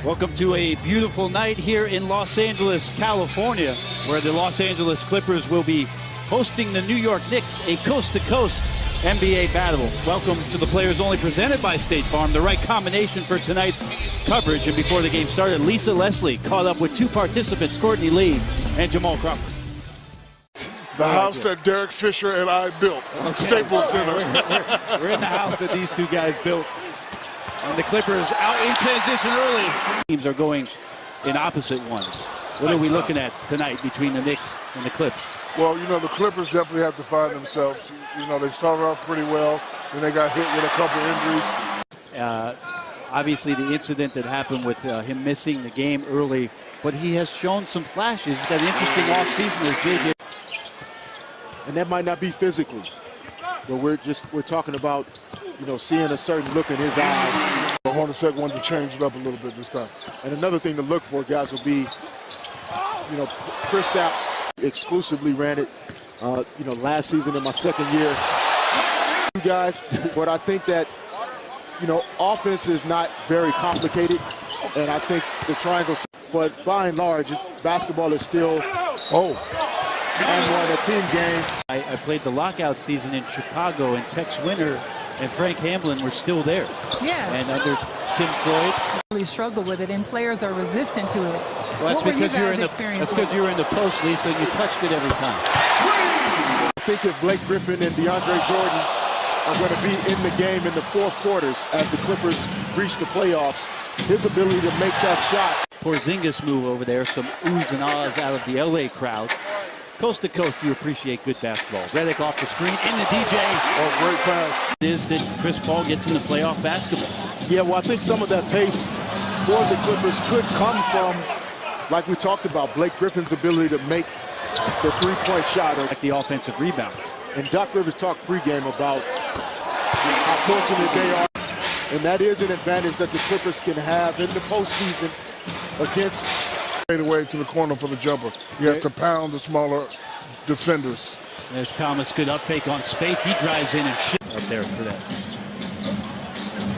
Welcome to a beautiful night here in Los Angeles, California, where the Los Angeles Clippers will be hosting the New York Knicks, a coast-to-coast NBA battle. Welcome to the Players Only, presented by State Farm. The right combination for tonight's coverage. And before the game started, Lisa Leslie caught up with two participants, Courtney Lee and Jamal Crawford. The house that Derek Fisher and I built, Staples Center. We're in the house that these two guys built. And the Clippers out in transition early. Teams are going in opposite ones. What are we looking at tonight between the Knicks and the Clips? Well, you know, the Clippers definitely have to find themselves. You know, they started off pretty well, then they got hit with a couple injuries. Obviously, the incident that happened with him missing the game early, but he has shown some flashes. He's got an interesting offseason as JJ. And that might not be physically, but we're talking about, you know, seeing a certain look in his eye. The Hornacek wanted to change it up a little bit this time. And another thing to look for, guys, will be, you know, Chris Stapps exclusively ran it, you know, last season in my second year. You guys, but I think that, you know, offense is not very complicated, and I think the triangle, but by and large, basketball is still, and a team game. I played the lockout season in Chicago, and Tex Winter and Frank Hamlin were still there. Yeah. And under Tim Floyd. Really struggle with it, and players are resistant to it. Well, that's because you were in the post, Lisa, and you touched it every time. I think if Blake Griffin and DeAndre Jordan are going to be in the game in the fourth quarters as the Clippers reach the playoffs, his ability to make that shot. Porzingis move over there, some oohs and ahs out of the LA crowd. Coast to coast, you appreciate good basketball. Redick off the screen, in the DJ. Oh, great pass. Is that Chris Paul gets into playoff basketball. Yeah, well, I think some of that pace for the Clippers could come from, like we talked about, Blake Griffin's ability to make the three-point shot. Like the offensive rebound. And Doc Rivers talked pregame about how fortunate they are. And that is an advantage that the Clippers can have in the postseason against. Fade away to the corner for the jumper. You have to pound the smaller defenders. As Thomas could up fake on Spates, he drives in and shit up there for that.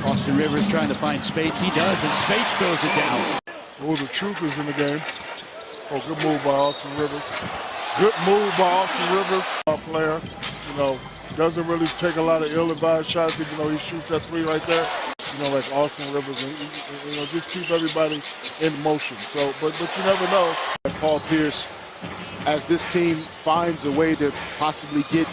Austin Rivers trying to find Spates. He does, and Spates throws it down. Oh, the truth is in the game. Oh, good move by Austin Rivers. Good move by Austin Rivers. Our player, you know, doesn't really take a lot of ill-advised shots, even though he shoots that three right there. You know, like Austin Rivers, and you know, just keep everybody in motion. So, but you never know. Paul Pierce, as this team finds a way to possibly get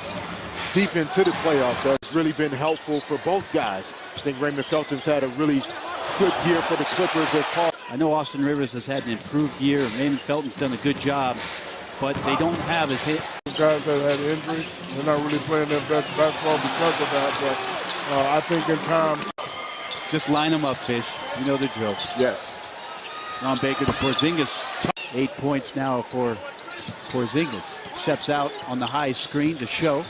deep into the playoffs, that's really been helpful for both guys. I think Raymond Felton's had a really good year for the Clippers as Paul. I know Austin Rivers has had an improved year. Raymond Felton's done a good job, but they don't have his hit. Those guys have had injury. They're not really playing their best basketball because of that, but I think in time. Just line them up, Fish. You know the drill. Yes. Ron Baker to Porzingis. 8 points now for Porzingis. Steps out on the high screen to show.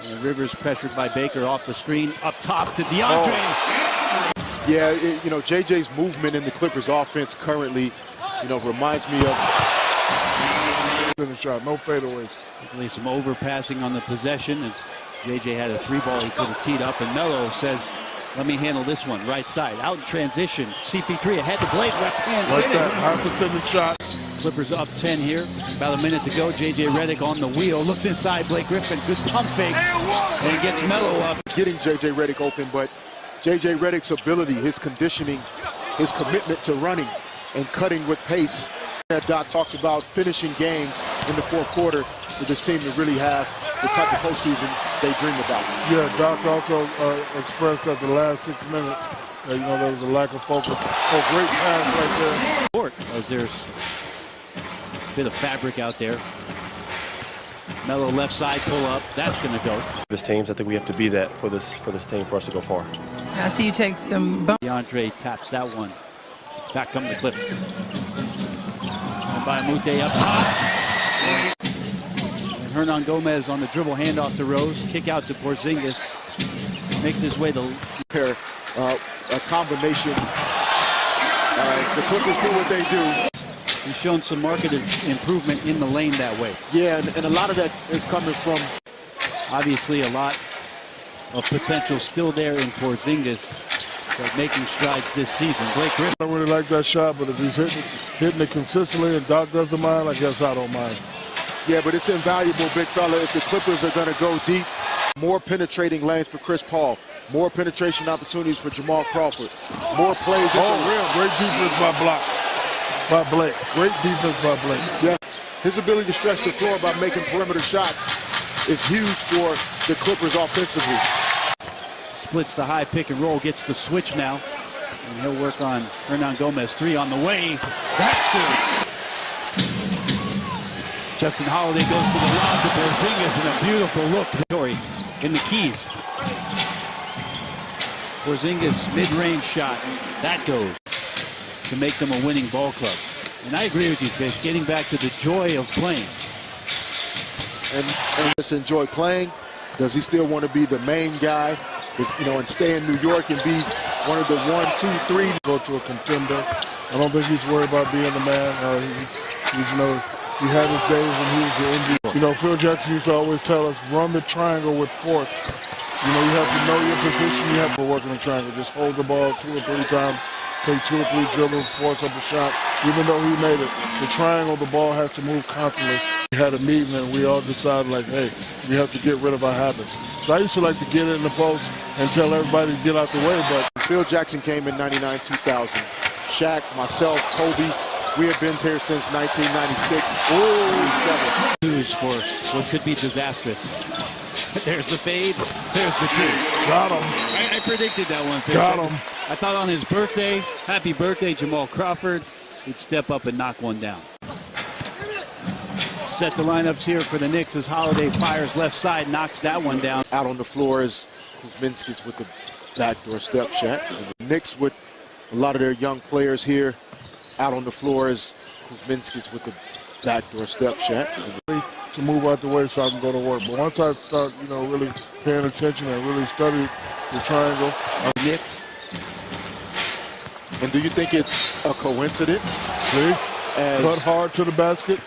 And Rivers pressured by Baker off the screen. Up top to DeAndre. Oh. Yeah, you know, JJ's movement in the Clippers offense currently, you know, reminds me of. Finish shot, no fadeaways. Some overpassing on the possession as JJ had a three ball he could have teed up. And Melo says, let me handle this one. Right side, out in transition. CP3 ahead to Blake, left hand. Like that, high percentage shot. Clippers up 10 here. About a minute to go. JJ Redick on the wheel. Looks inside Blake Griffin. Good pump fake. And gets Melo up. Getting JJ Redick open, but JJ Redick's ability, his conditioning, his commitment to running and cutting with pace. That Doc talked about finishing games in the fourth quarter for this team to really have the type of postseason they dream about. Yeah, Doc also expressed that the last 6 minutes, you know, there was a lack of focus. Oh, great pass right there. Court, as there's a bit of fabric out there. Melo left side pull up. That's going to go. This teams, I think we have to be that for this team for us to go far. I see you take some. DeAndre taps that one. Back come the Clips. And by Mute up top. And Hernan Gomez on the dribble handoff to Rose. Kick out to Porzingis. Makes his way to a combination. The Clippers do what they do. He's shown some marked improvement in the lane that way. Yeah, and a lot of that is coming from. Obviously, a lot of potential still there in Porzingis. but making strides this season. Blake Griffin. I don't really like that shot, but if he's hitting it consistently and Doc doesn't mind, I guess I don't mind. Yeah, but it's invaluable, big fella, if the Clippers are going to go deep. More penetrating lanes for Chris Paul. More penetration opportunities for Jamal Crawford. More plays at the rim. Great defense by Blake. Great defense by Blake. Yeah, his ability to stretch the floor by making perimeter shots is huge for the Clippers offensively. Splits the high pick and roll, gets the switch now. And he'll work on Hernan Gomez. 3 on the way. That's good. Justin Holiday goes to the lob to Porzingis and a beautiful look in the keys. Porzingis mid-range shot. That goes to make them a winning ball club. And I agree with you, Fish, getting back to the joy of playing. And just enjoy playing. Does he still want to be the main guy, and stay in New York and be one of the 1, 2, 3? Go to a contender. I don't think he's worried about being the man. He had his days when he was the MVP. Phil Jackson used to always tell us, run the triangle with force. You have to know your position. You have to work in the triangle. Just hold the ball 2 or 3 times, take 2 or 3 dribbles, force up a shot. Even though he made it, the triangle, the ball has to move constantly. We had a meeting and we all decided, hey, we have to get rid of our habits. So I used to like to get it in the post and tell everybody to get out the way. But Phil Jackson came in 99, 2000. Shaq, myself, Kobe. We have been here since 1996. 97. News for what could be disastrous. There's the fade. There's the 2. Got him. I predicted that one, Fish. Got him. I thought on his birthday, happy birthday, Jamal Crawford, he'd step up and knock one down. Set the lineups here for the Knicks as Holiday fires left side, knocks that one down. Out on the floor is Kuzminskis with the backdoor step, Shaq. And the Knicks with a lot of their young players here. Out on the floor is Kuzminskis with the backdoor step, Shaq. To move out the way so I can go to work. But once I start, really paying attention and really study the triangle. Knicks. And do you think it's a coincidence? See? Cut hard to the basket.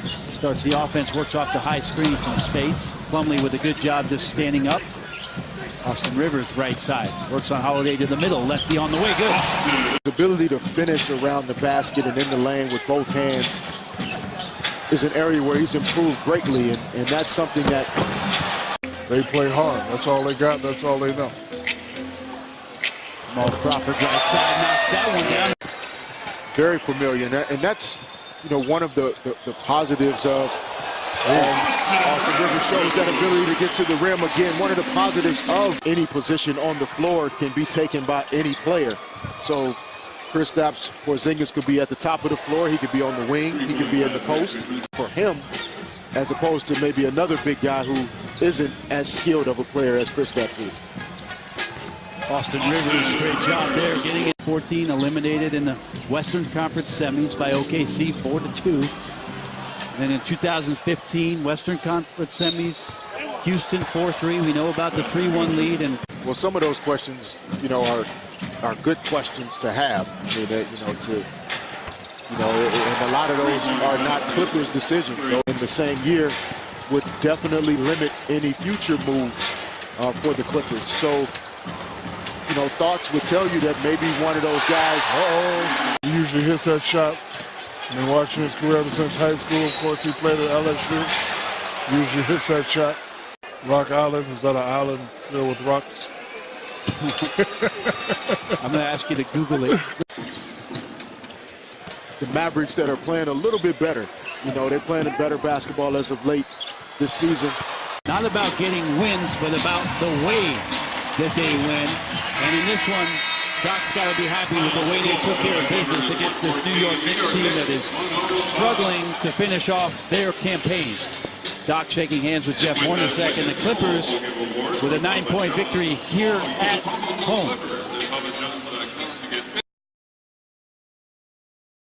Starts the offense, works off the high screen from Spates. Plumlee with a good job just standing up. Austin Rivers right side. Works on Holiday to the middle. Lefty on the way. Good. The ability to finish around the basket and in the lane with both hands is an area where he's improved greatly, and that's something that they play hard. That's all they got. That's all they know. Jamal Crawford right side knocks that one down. Very familiar, and that's one of the positives of Austin Rivers shows that ability to get to the rim again. One of the positives of any position on the floor can be taken by any player. So Kristaps Porzingis could be at the top of the floor. He could be on the wing. He could be in the post. For him, as opposed to maybe another big guy who isn't as skilled of a player as Kristaps is. Austin Rivers, great job there, getting it. 14 eliminated in the Western Conference semis by OKC, 4-2. And then in 2015, Western Conference semis, Houston 4-3. We know about the 3-1 lead. And well, some of those questions, are good questions to have. I mean, and a lot of those are not Clippers' decisions. In the same year, would definitely limit any future moves for the Clippers. So, thoughts would tell you that maybe one of those guys. He usually hits that shot. I've been watching his career ever since high school. Of course, he played at LSU. He usually hits that shot. Rock Island, is that an island filled with rocks? I'm going to ask you to Google it. The Mavericks that are playing a little bit better. They're playing a better basketball as of late this season. Not about getting wins, but about the way that they win. And in this one, Doc's got to be happy with the way they took care of business against this New York Knicks team that is struggling to finish off their campaign. Doc shaking hands with Jeff Hornacek and the Clippers with a 9-point victory here at home.